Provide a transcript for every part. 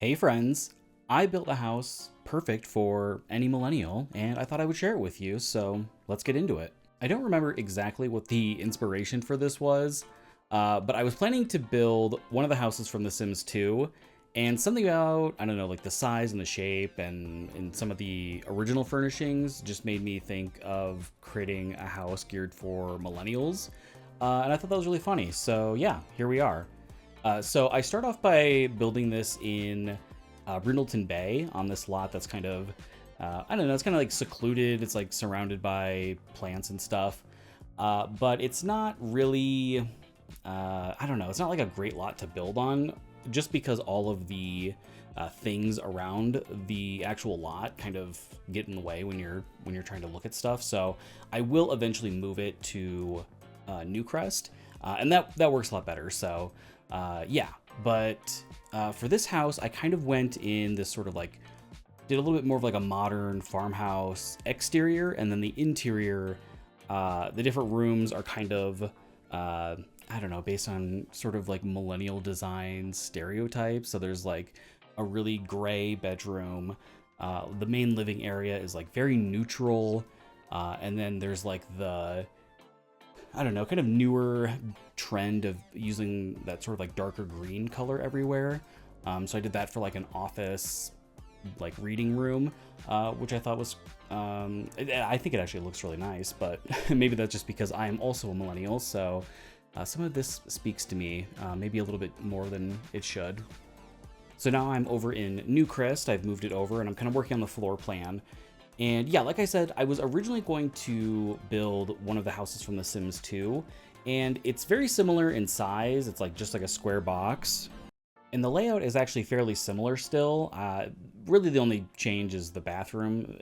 Hey friends, I built a house perfect for any millennial and I thought I would share it with you, so let's get into it. I don't remember exactly what the inspiration for this was, but I was planning to build one of the houses from The Sims 2, and something about, I don't know, like the size and the shape and some of the original furnishings just made me think of creating a house geared for millennials, and I thought that was really funny, so yeah, here we are. So I start off by building this in Brindleton Bay on this lot that's kind of, I don't know, it's kind of like secluded. It's like surrounded by plants and stuff. But it's not really, I don't know, it's not like a great lot to build on just because all of the things around the actual lot kind of get in the way when you're trying to look at stuff. So I will eventually move it to Newcrest, and that works a lot better. So yeah, but for this house, I kind of went in this sort of like, did a little bit more of like a modern farmhouse exterior, and then the interior, the different rooms are kind of, I don't know, based on sort of like millennial design stereotypes. So there's like a really gray bedroom. The main living area is like very neutral. And then there's like the, I don't know, kind of newer trend of using that sort of like darker green color everywhere. So I did that for like an office, like reading room, which I thought was, I think it actually looks really nice, but maybe that's just because I am also a millennial. So some of this speaks to me, maybe a little bit more than it should. So now I'm over in Newcrest. I've moved it over and I'm kind of working on the floor plan. And yeah, like I said, I was originally going to build one of the houses from The Sims 2, and it's very similar in size. It's like just like a square box. And the layout is actually fairly similar still. Really the only change is the bathroom.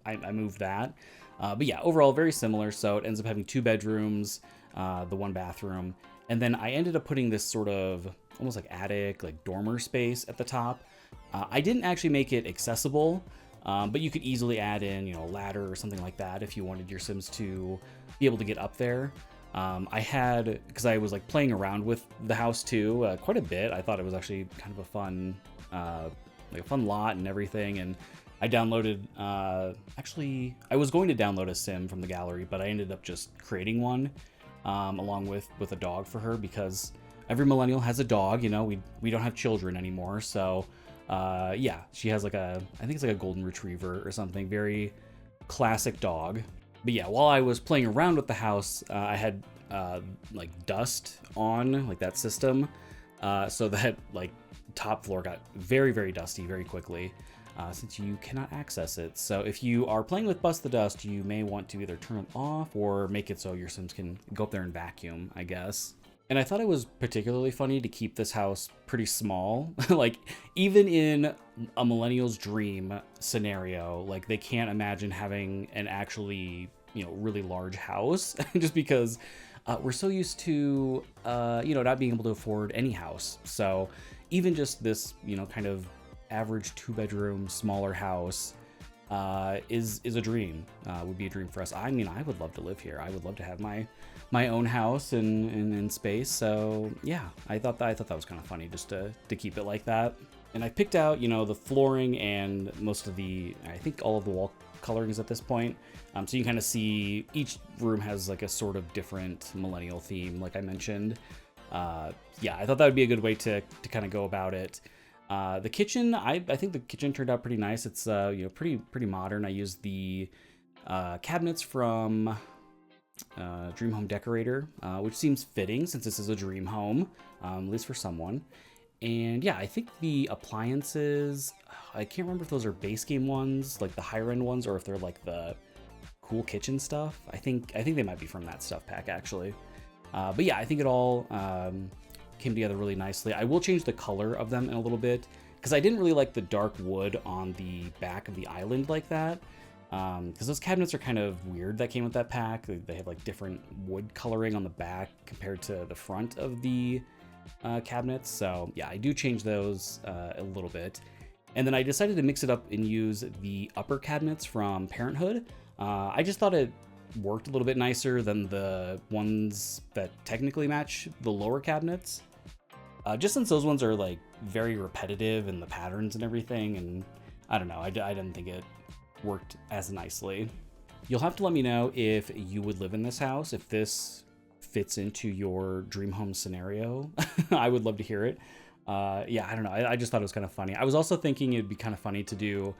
I moved that. But yeah, overall very similar. So it ends up having 2 bedrooms, the 1 bathroom. And then I ended up putting this sort of almost like attic, like dormer space at the top. I didn't actually make it accessible. But you could easily add in, a ladder or something like that if you wanted your Sims to be able to get up there. I had, because I was like playing around with the house too, quite a bit. I thought it was actually kind of a fun, like a fun lot and everything. And I downloaded, actually, I was going to download a Sim from the gallery, but I ended up just creating one, along with a dog for her because every millennial has a dog. We don't have children anymore, so. Yeah, she has like I think it's like a golden retriever or something, very classic dog. But yeah, while I was playing around with the house, I had like dust on like that system, so that like top floor got very, very dusty very quickly, since you cannot access it. So if you are playing with Bust the Dust, you may want to either turn it off or make it so your Sims can go up there and vacuum, I guess. And I thought it was particularly funny to keep this house pretty small. Like, even in a millennial's dream scenario, like, they can't imagine having an actually, really large house just because we're so used to, not being able to afford any house. So even just this, kind of average 2-bedroom, smaller house is a dream, would be a dream for us. I mean, I would love to live here. I would love to have my own house and space. So yeah, I thought that was kind of funny just to keep it like that. And I picked out, the flooring and most of I think all of the wall colorings at this point. So you can kind of see each room has like a sort of different millennial theme, like I mentioned. Yeah, I thought that would be a good way to kind of go about it. The kitchen, I think the kitchen turned out pretty nice. It's pretty modern. I used the cabinets from Dream Home Decorator, which seems fitting since this is a dream home, at least for someone. And yeah, I think the appliances, I can't remember if those are base game ones, like the higher end ones, or if they're like the cool kitchen stuff. I think they might be from that stuff pack actually. But yeah, I think it all came together really nicely. I will change the color of them in a little bit because I didn't really like the dark wood on the back of the island like that. Because those cabinets are kind of weird that came with that pack. They have like different wood coloring on the back compared to the front of the cabinets. So yeah, I do change those a little bit. And then I decided to mix it up and use the upper cabinets from Parenthood. I just thought it worked a little bit nicer than the ones that technically match the lower cabinets. Just since those ones are like very repetitive in the patterns and everything, and I don't know, I didn't think it worked as nicely. You'll have to let me know if you would live in this house, if this fits into your dream home scenario. I would love to hear it. Yeah, I don't know. I just thought it was kind of funny. I was also thinking it'd be kind of funny to do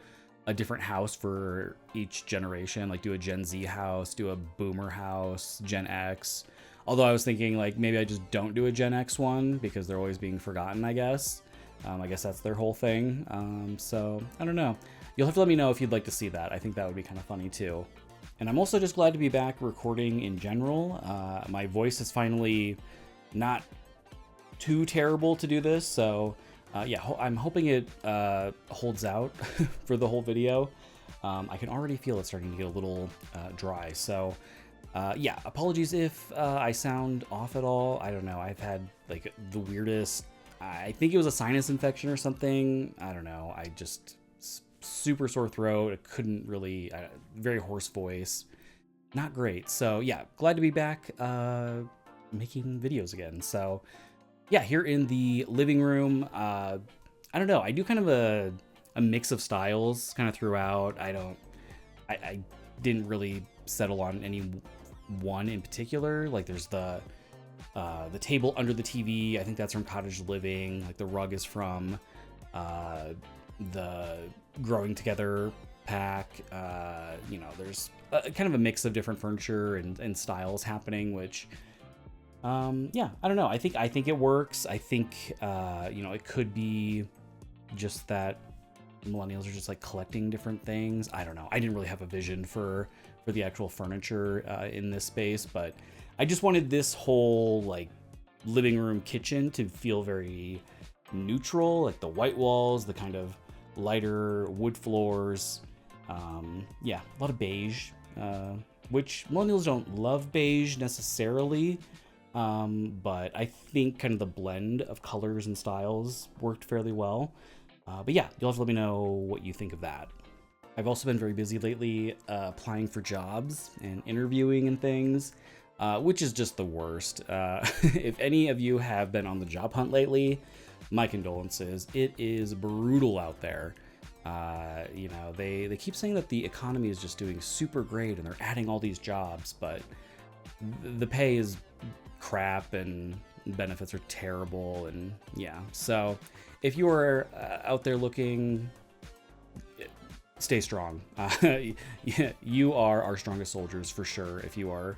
a different house for each generation, like do a Gen Z house, do a Boomer house, Gen X. Although I was thinking like maybe I just don't do a Gen X one because they're always being forgotten, I guess. I guess that's their whole thing. So I don't know. You'll have to let me know if you'd like to see that. I think that would be kind of funny too. And I'm also just glad to be back recording in general. My voice is finally not too terrible to do this, so yeah, I'm hoping it holds out for the whole video. I can already feel it starting to get a little dry, so yeah, apologies if I sound off at all. I don't know, I've had like the weirdest, I think it was a sinus infection or something. I don't know, I just super sore throat. I couldn't really, very hoarse voice, not great. So yeah, glad to be back making videos again. So yeah, here in the living room, I don't know, I do kind of a mix of styles kind of throughout. I didn't really settle on any one in particular. Like there's the table under the TV. I think that's from Cottage Living. Like the rug is from the Growing Together pack. You know, there's kind of a mix of different furniture and styles happening, which yeah, I don't know. I think it works. I think you know, it could be just that millennials are just like collecting different things. I don't know. I didn't really have a vision for the actual furniture in this space, but I just wanted this whole like living room kitchen to feel very neutral, like the white walls, the kind of lighter wood floors. Yeah, a lot of beige, which millennials don't love beige necessarily. But I think kind of the blend of colors and styles worked fairly well. But yeah, you'll have to let me know what you think of that. I've also been very busy lately applying for jobs and interviewing and things, which is just the worst. If any of you have been on the job hunt lately, my condolences. It is brutal out there. You know, they keep saying that the economy is just doing super great and they're adding all these jobs, but the pay is crap and benefits are terrible. And yeah, so if you are out there looking, stay strong. You are our strongest soldiers for sure if you are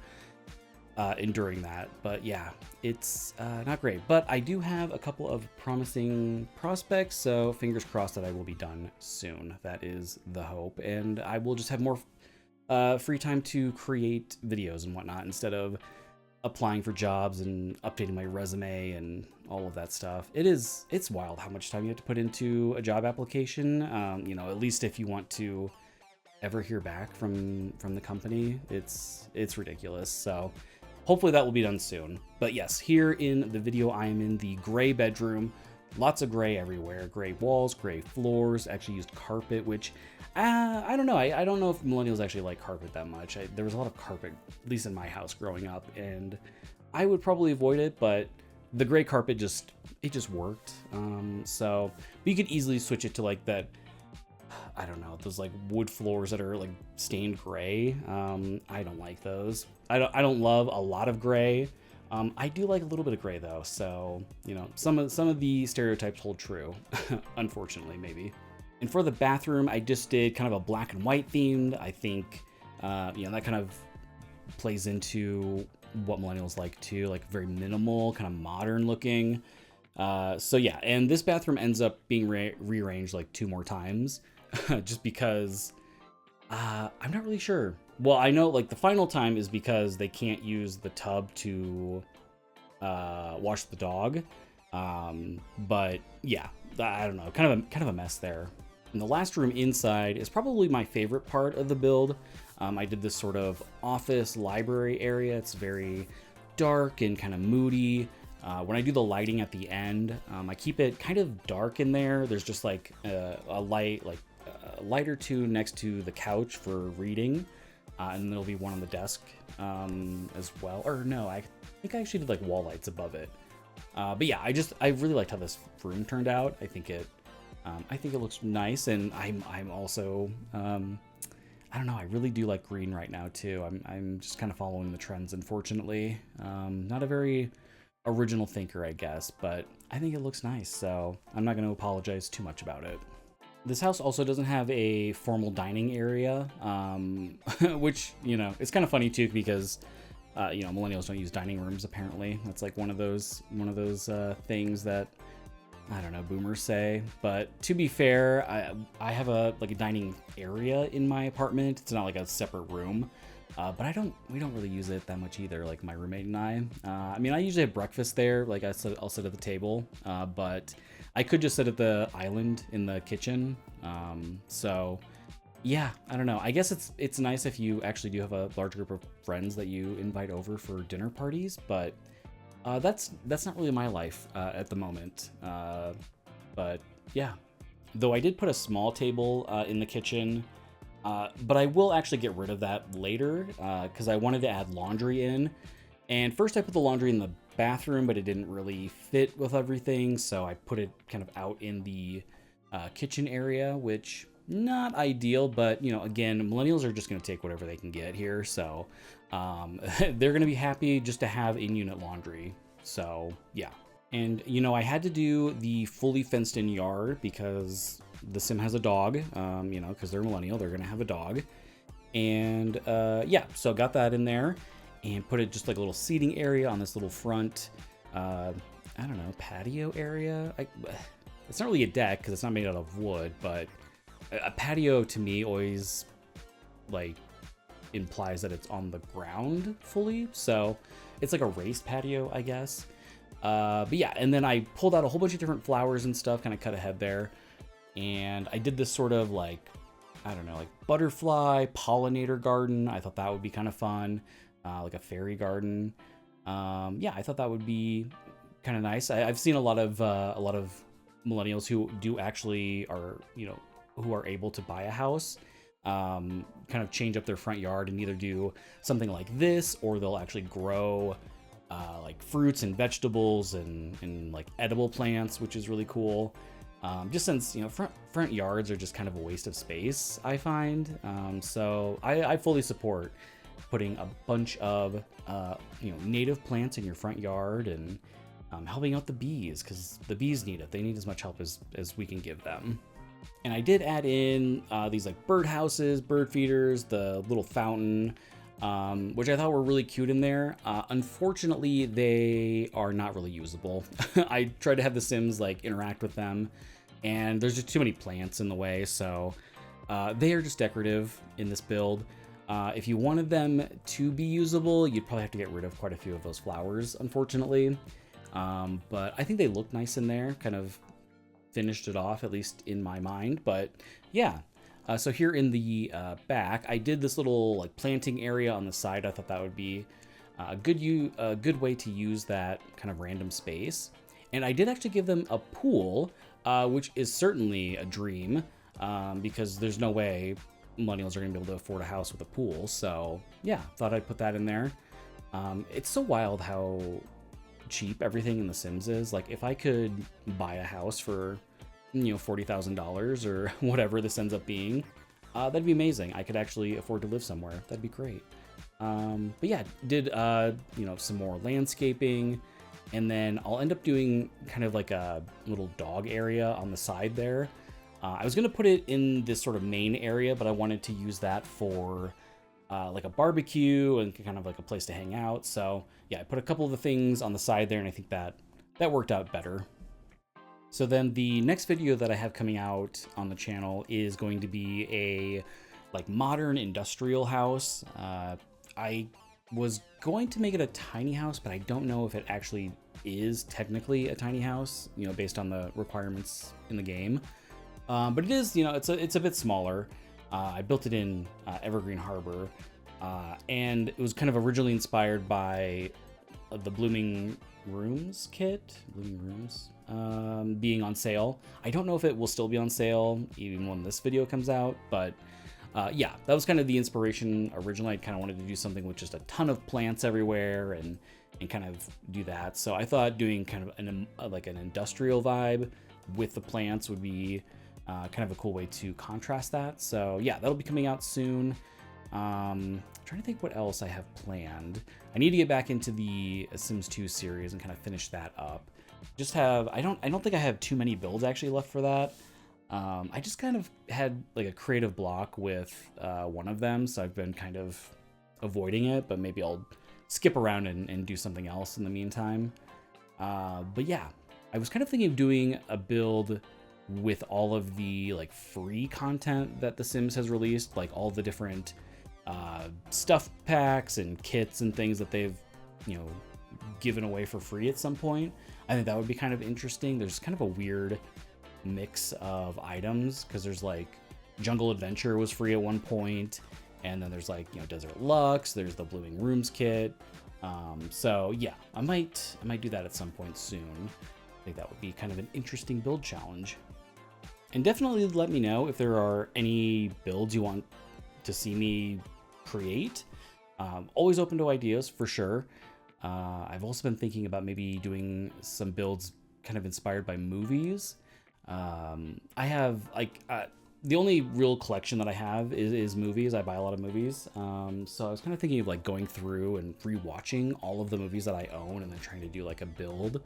enduring that. But yeah, it's not great, but I do have a couple of promising prospects, so fingers crossed that I will be done soon. That is the hope, and I will just have more free time to create videos and whatnot instead of applying for jobs and updating my resume and all of that stuff. It's wild how much time you have to put into a job application. You know, at least if you want to ever hear back from the company, it's ridiculous. So hopefully that will be done soon. But yes, here in the video, I am in the gray bedroom. Lots of gray everywhere. Gray walls, gray floors, actually used carpet, which I don't know. I don't know if millennials actually like carpet that much. There was a lot of carpet, at least in my house growing up, and I would probably avoid it, but the gray carpet just worked. So but you could easily switch it to like that, I don't know, those like wood floors that are like stained gray. I don't like those. I don't love a lot of gray. I do like a little bit of gray though, so you know, some of the stereotypes hold true, unfortunately, maybe. And for the bathroom, I just did kind of a black and white themed. I think you know, that kind of plays into what millennials like too, like very minimal, kind of modern looking. So yeah, and this bathroom ends up being rearranged like 2 more times, just because I'm not really sure. Well, I know like the final time is because they can't use the tub to wash the dog. But yeah, I don't know, kind of a mess there. And the last room inside is probably my favorite part of the build. I did this sort of office library area. It's very dark and kind of moody. When I do the lighting at the end, I keep it kind of dark in there. There's just like a light, like a light or two next to the couch for reading. And there'll be one on the desk as well. Or no, I think I actually did like wall lights above it. But yeah, I really liked how this room turned out. I think it looks nice, and I'm also I don't know. I really do like green right now too. I'm just kind of following the trends, unfortunately. Not a very original thinker, I guess, but I think it looks nice, so I'm not going to apologize too much about it. This house also doesn't have a formal dining area, which, you know, it's kind of funny too, because you know, millennials don't use dining rooms. Apparently, that's like one of those things that, I don't know, boomers say. But to be fair, I have a dining area in my apartment. It's not like a separate room, but we don't really use it that much either. Like my roommate and I. I mean, I usually have breakfast there. Like I'll sit at the table, but I could just sit at the island in the kitchen. So yeah, I don't know. I guess it's nice if you actually do have a large group of friends that you invite over for dinner parties, but that's not really my life at the moment. But yeah, though I did put a small table in the kitchen, but I will actually get rid of that later because I wanted to add laundry in. And first I put the laundry in the bathroom, but it didn't really fit with everything, so I put it kind of out in the kitchen area, which not ideal, but you know, again, millennials are just going to take whatever they can get here, so they're going to be happy just to have in-unit laundry. So yeah. And you know, I had to do the fully fenced in yard because the sim has a dog, you know, because they're millennial, they're going to have a dog. And yeah, so got that in there and put it just like a little seating area on this little front, I don't know, patio area. It's not really a deck because it's not made out of wood, but a patio to me always like implies that it's on the ground fully. So it's like a raised patio, I guess. But yeah, and then I pulled out a whole bunch of different flowers and stuff, kind of cut ahead there. And I did this sort of like, I don't know, like butterfly pollinator garden. I thought that would be kind of fun. Like a fairy garden. Yeah, I thought that would be kind of nice. I've seen a lot of millennials who do actually are, you know, who are able to buy a house, kind of change up their front yard and either do something like this, or they'll actually grow like fruits and vegetables and like edible plants, which is really cool. Just since, you know, front yards are just kind of a waste of space, I find. So I fully support putting a bunch of you know, native plants in your front yard and helping out the bees, because the bees need it. They need as much help as we can give them. And I did add in these like bird houses, bird feeders, the little fountain, which I thought were really cute in there. Unfortunately, they are not really usable. I tried to have the Sims like interact with them, and there's just too many plants in the way, so they are just decorative in this build. If you wanted them to be usable, you'd probably have to get rid of quite a few of those flowers, unfortunately. But I think they look nice in there, kind of finished it off, at least in my mind. But yeah, so here in the back, I did this little like planting area on the side. I thought that would be a good way to use that kind of random space. And I did actually give them a pool, which is certainly a dream, because there's no way millennials are gonna be able to afford a house with a pool. So yeah, thought I'd put that in there. It's so wild how cheap everything in The Sims is. Like if I could buy a house for, you know, $40,000 or whatever this ends up being, that'd be amazing. I could actually afford to live somewhere. That'd be great. But yeah, did you know, some more landscaping, and then I'll end up doing kind of like a little dog area on the side there. I was gonna put it in this sort of main area, but I wanted to use that for like a barbecue and kind of like a place to hang out. So yeah, I put a couple of the things on the side there, and I think that worked out better. So then the next video that I have coming out on the channel is going to be a like modern industrial house. I was going to make it a tiny house, but I don't know if it actually is technically a tiny house, you know, based on the requirements in the game. But it is, you know, it's a bit smaller. I built it in Evergreen Harbor, and it was kind of originally inspired by the Blooming Rooms kit, being on sale. I don't know if it will still be on sale even when this video comes out, but yeah, that was kind of the inspiration originally. I kind of wanted to do something with just a ton of plants everywhere and and kind of do that. So I thought doing kind of like an industrial vibe with the plants would be kind of a cool way to contrast that. So yeah, that'll be coming out soon. Trying to think what else I have planned. I need to get back into the Sims 2 series and kind of finish that up. Just have, I don't think I have too many builds actually left for that. I just kind of had like a creative block with one of them, so I've been kind of avoiding it, but maybe I'll skip around and do something else in the meantime. But yeah, I was kind of thinking of doing a build with all of the like free content that The Sims has released, like all the different stuff packs and kits and things that they've, you know, given away for free at some point. I think that would be kind of interesting. There's kind of a weird mix of items because there's like Jungle Adventure was free at one point, and then there's like, you know, Desert Luxe, there's the Blooming Rooms kit. So yeah, I might do that at some point soon. I think that would be kind of an interesting build challenge. And definitely let me know if there are any builds you want to see me create. Always open to ideas for sure. I've also been thinking about maybe doing some builds kind of inspired by movies. I have like the only real collection that I have is movies. I buy a lot of movies. So I was kind of thinking of like going through and rewatching all of the movies that I own and then trying to do like a build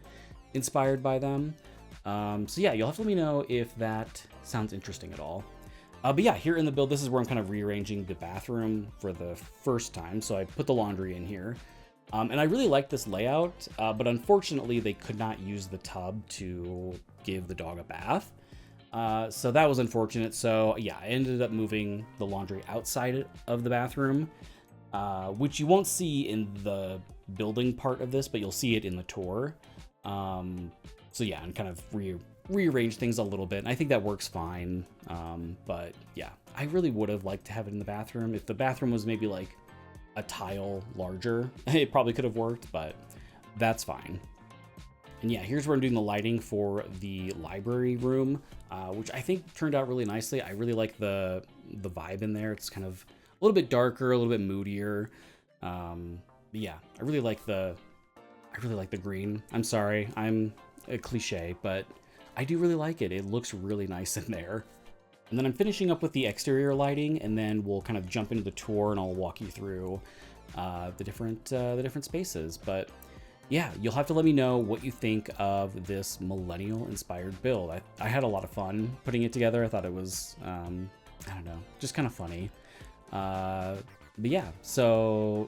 inspired by them. So yeah, you'll have to let me know if that sounds interesting at all. But yeah, here in the build, this is where I'm kind of rearranging the bathroom for the first time. So I put the laundry in here. And I really like this layout, but unfortunately they could not use the tub to give the dog a bath. So that was unfortunate. So yeah, I ended up moving the laundry outside of the bathroom, which you won't see in the building part of this, but you'll see it in the tour. So yeah, and kind of rearrange things a little bit. And I think that works fine. But yeah, I really would have liked to have it in the bathroom. If the bathroom was maybe like a tile larger, it probably could have worked, but that's fine. And yeah, here's where I'm doing the lighting for the library room, which I think turned out really nicely. I really like the vibe in there. It's kind of a little bit darker, a little bit moodier. But yeah, I really like the green. I'm sorry, I'm a cliche, but I do really like it. It looks really nice in there. And then I'm finishing up with the exterior lighting, and then we'll kind of jump into the tour and I'll walk you through the different spaces. But yeah, you'll have to let me know what you think of this millennial inspired build. I had a lot of fun putting it together. I thought it was, I don't know, just kind of funny. But yeah, so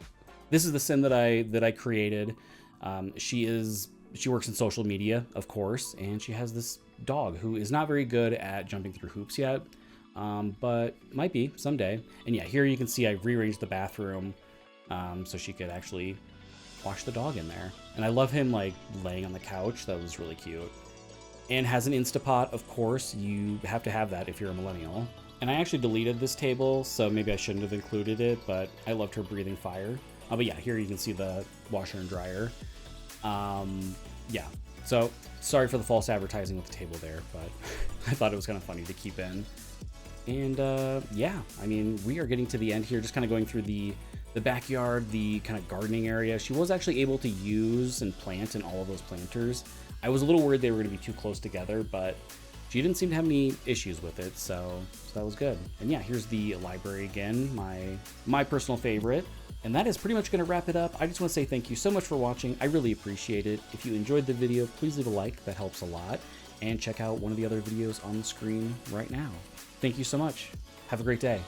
this is the sim that I created. She works in social media, of course, and she has this dog who is not very good at jumping through hoops yet, but might be someday. And yeah, here you can see I rearranged the bathroom so she could actually wash the dog in there. And I love him like laying on the couch. That was really cute. And has an Instapot, of course. You have to have that if you're a millennial. And I actually deleted this table, so maybe I shouldn't have included it, but I loved her breathing fire. But yeah, here you can see the washer and dryer. Yeah, so sorry for the false advertising with the table there, but I thought it was kind of funny to keep in. And yeah, I mean, we are getting to the end here, just kind of going through the backyard, the kind of gardening area. She was actually able to use and plant in all of those planters. I was a little worried they were going to be too close together, but she didn't seem to have any issues with it, so that was good. And yeah, here's the library again, my personal favorite. And that is pretty much going to wrap it up. I just want to say thank you so much for watching. I really appreciate it. If you enjoyed the video, please leave a like. That helps a lot. And check out one of the other videos on the screen right now. Thank you so much. Have a great day.